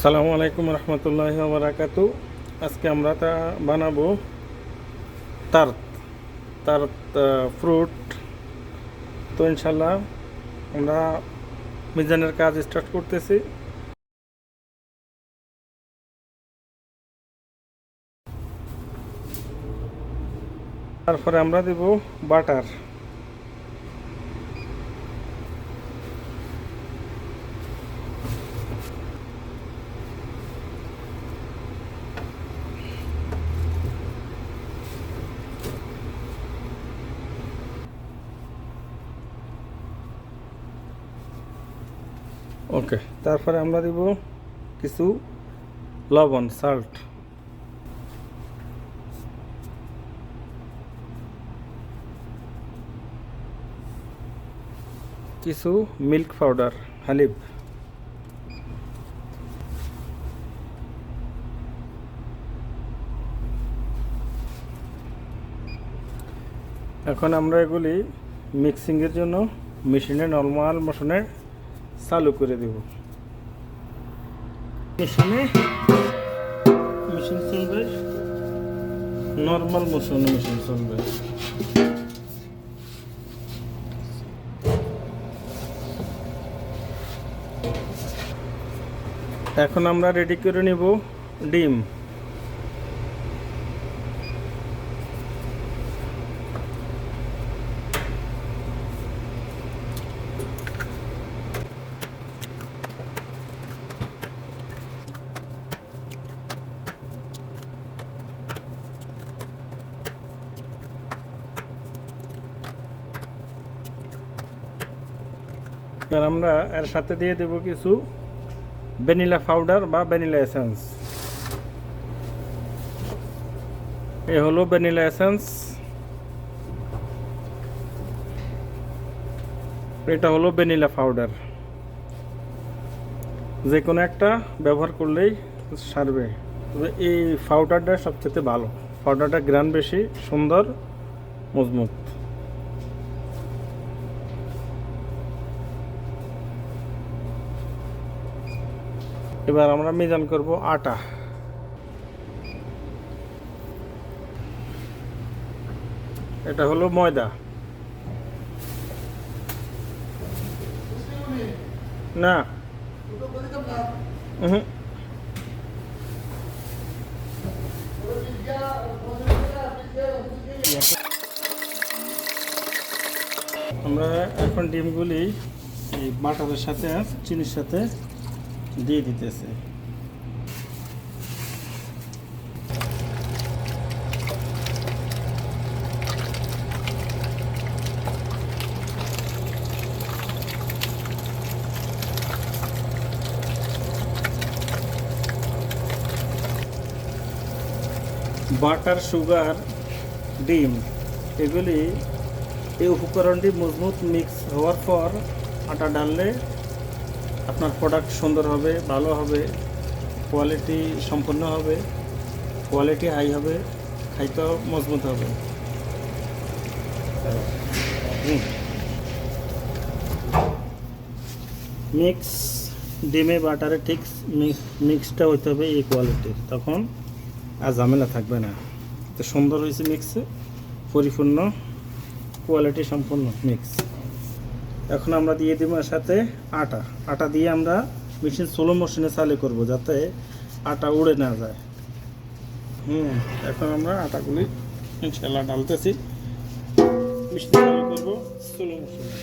আসসালামু আলাইকুম রহমতুল্লাহি ওয়া বারাকাতু। আজকে আমরা বানাবো তারত তারত ফ্রুট। তো ইনশাল্লাহ আমরা মিজানের কাজ স্টার্ট করতেছি। তারপরে আমরা দেব বাটার। ওকে, তারপরে আমরা দেব কিছু লবণ, সল্ট, কিছু মিল্ক পাউডার, হালিব, এখন আমরা এগুলি মিক্সিংয়ের জন্য নর্মাল মেশিনে চালু করে দেব। মেশিন চলবে, নর্মাল মেশিন চলবে। এখন আমরা রেডি করে নিব ডিম। এবার আমরা এর সাথে দিয়ে দেব কিছু ভ্যানিলা পাউডার বা ভ্যানিলা এসেন্স। এ হলো ভ্যানিলা এসেন্স, এটা হলো ভ্যানিলা পাউডার। যে কোনো একটা ব্যবহার করলেই সারবে, তবে এই পাউডারটা সবচেয়ে ভালো। পাউডারটা গ্রান বেশি, সুন্দর, মজবুত। এবার আমরা মিজান করব আটা। এটা হলো ময়দা, না আমরা এখন ডিমগুলি এই বাটারের সাথে আর চিনির সাথে দিয়ে দিতেছে। বাটার, সুগার, ডিম, এগুলি এই উপকরণটি মজবুত মিক্স হওয়ার পর আটা ডাললে আপনার প্রোডাক্ট সুন্দর হবে, ভালো হবে, কোয়ালিটি সম্পন্ন হবে, কোয়ালিটি হাই হবে, খাইতেও মজবুত হবে। মিক্স ডিমে বাটারে ঠিক মিক্সটা হইতে হবে এই কোয়ালিটির, তখন আর ঝামেলা থাকবে না। তো সুন্দর হয়েছে মিক্সে, পরিপূর্ণ কোয়ালিটি সম্পন্ন মিক্স। এখন আমরা দিয়ে দিব এর সাথে আটা দিয়ে আমরা স্লো মেশিনে চালু করব, যাতে আটা উড়ে না যায়। এখন আমরা আটাগুলি ইনশাল্লাহ ডালতেছি, মেশিন চালু করব স্লো মেশিনে।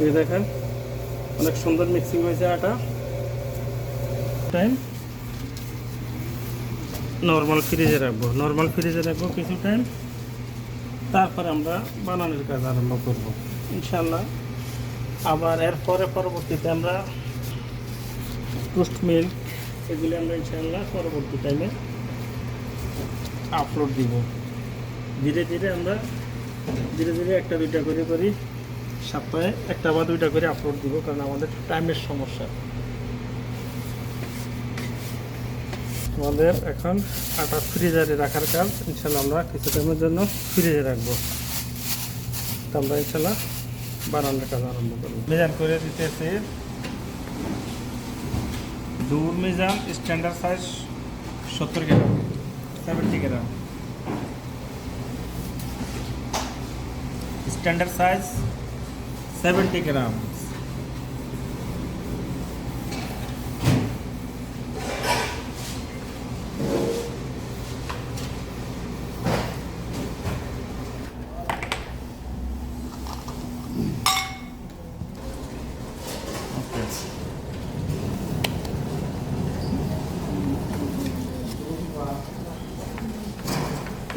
এই দেখেন অনেক সুন্দর মিক্সিং হয়েছে আটা। টাইম নর্মাল ফ্রিজে রাখবো কিছু টাইম, তারপরে আমরা বানানোর কাজ আরম্ভ করব ইনশাল্লাহ। আবার এর পরবর্তীতে আমরা টোস্ট মিল্ক, এগুলি আমরা ইনশাল্লাহ পরবর্তী টাইমে আপলোড দিব। ধীরে ধীরে একটা দুইটা করে সপ্তাহে একটা বা দুইটা করে আপলোড দিব, কারণ আমাদের টাইমের সমস্যা। আমাদের এখন আটা ফ্রিজারে রাখার কাজ। ইনশাল্লাহ আমরা কিছু টাইমের জন্য ফ্রিজে রাখবো, তো আমরা ইনশাল্লাহ বানানোর কাজ আরম্ভ করবো। মিজান করে দিতেছি, দূর মিজান স্ট্যান্ডার্ড সাইজ 70 গ্রাম, 70 গ্রাম স্ট্যান্ডার্ড সাইজ 70 গ্রাম।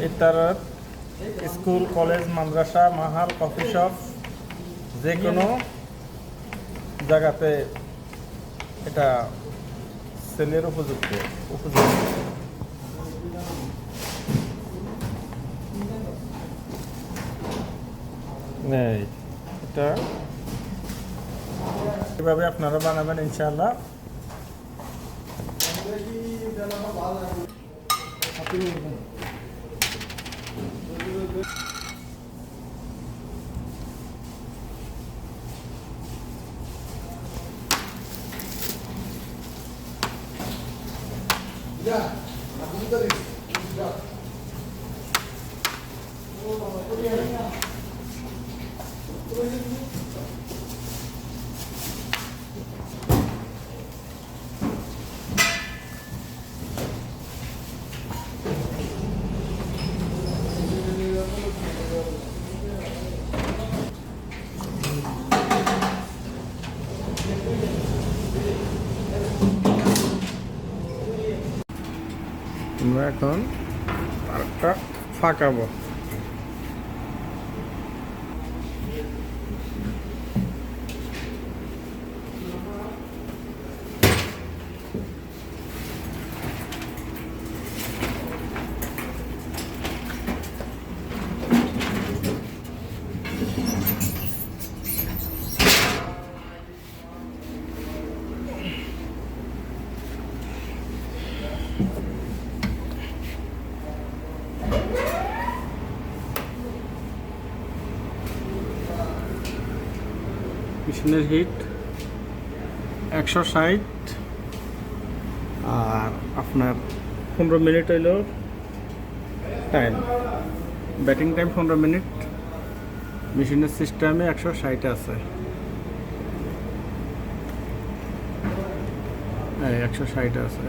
ইফতারত স্কুল, কলেজ, মাদ্রাসা, মাহাল, কফি শপ, যে কোনো জায়গাতে এটা সেলের উপযুক্ত। এই এটা এভাবে আপনারা বানাবেন ইনশাআল্লাহ। আমরা এখন আরেকটা ফাঁকাবো। মেশিনের হিট 160, আর আপনার 15 মিনিট হইল টাইম, ব্যাটিং টাইম 15 মিনিট। মেশিনের সিস্টেমে 160 আছে, 160 আছে।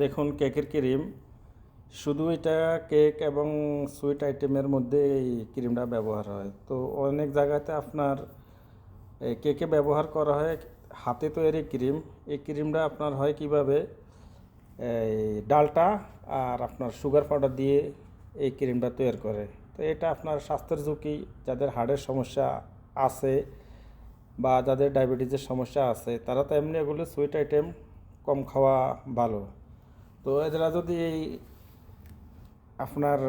দেখুন কেকের ক্রিম, শুধু এটা কেক এবং সুইট আইটেমের মধ্যে এই ক্রিমটা ব্যবহার হয়। তো অনেক জায়গাতে আপনার কেকে ব্যবহার করা হয় হাতে তৈরি ক্রিম। এই ক্রিমটা আপনার হয় কিভাবে, এই ডালটা আর আপনার সুগার পাউডার দিয়ে এই ক্রিমটা তৈরি করে। তো এটা আপনার স্বাস্থ্যের ঝুঁকি, যাদের হার্টের সমস্যা আছে বা যাদের ডায়াবেটিসের সমস্যা আছে, তারা তো এমনি এগুলো সুইট আইটেম কম খাওয়া ভালো। তো এরা যদি এই আপনার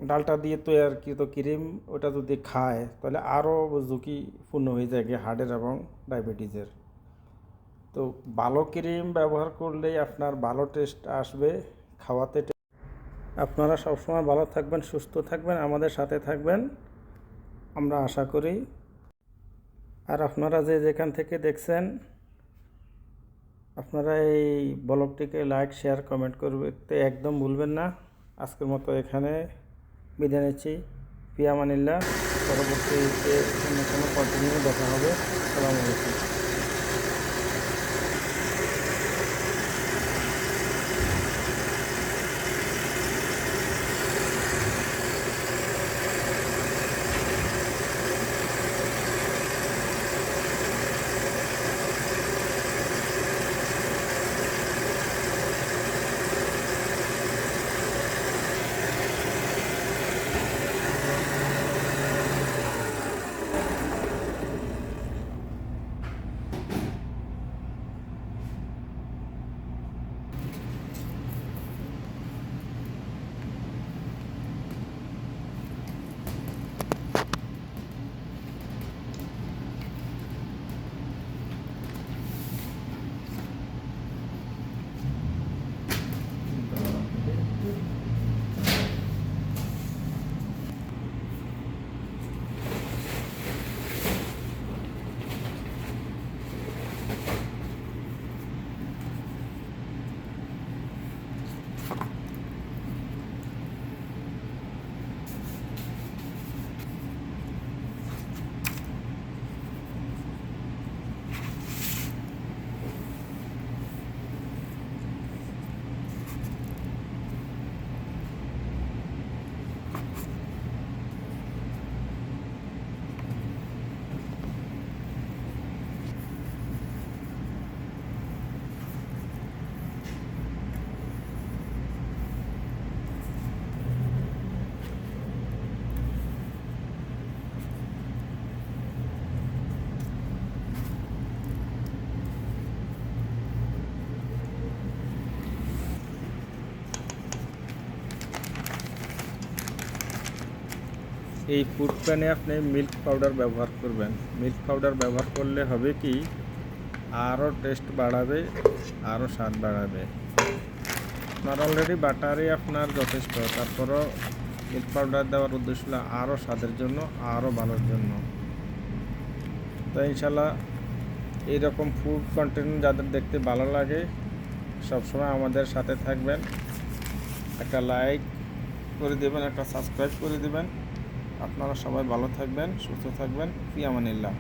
ডালটা দিয়ে তৈরিকৃত ক্রিম ওটা যদি খায়, তাহলে আরও ঝুঁকিপূর্ণ হয়ে যায় হার্টের এবং ডায়াবেটিসের। তো ভালো ক্রিম ব্যবহার করলেই আপনার ভালো টেস্ট আসবে, খাওয়াতে। আপনারা সবসময় ভালো থাকবেন, সুস্থ থাকবেন, আমাদের সাথে থাকবেন আমরা আশা করি। আর আপনারা যে যেখান থেকে দেখছেন, আপনারা এই ব্লগটিকে লাইক, শেয়ার, কমেন্ট করতে একদম ভুলবেন না। আজকের মতো এখানে বিদায় নিচ্ছি। ফি আমানিল্লাহ। পরবর্তীতে অন্য কোনো কন্টিনিউ দেখা হবে। আসসালামু আলাইকুম। এই ফুড প্যানে আপনি মিল্ক পাউডার ব্যবহার করবেন। মিল্ক পাউডার ব্যবহার করলে হবে কি, আরও টেস্ট বাড়াবে, আরও স্বাদ বাড়াবে। আপনার অলরেডি বাটারই আপনার যথেষ্ট, তারপরও মিল্ক পাউডার দেওয়ার উদ্দেশ্য হলো আরও স্বাদের জন্য, আরও ভালোর জন্য। তো ইনশাল্লাহ এইরকম ফুড কন্টেন্ট যাদের দেখতে ভালো লাগে সবসময় আমাদের সাথে থাকবেন। একটা লাইক করে দেবেন, একটা সাবস্ক্রাইব করে দেবেন। আপনারা সবাই ভালো থাকবেন, সুস্থ থাকবেন। ফি আমানিল্লাহ।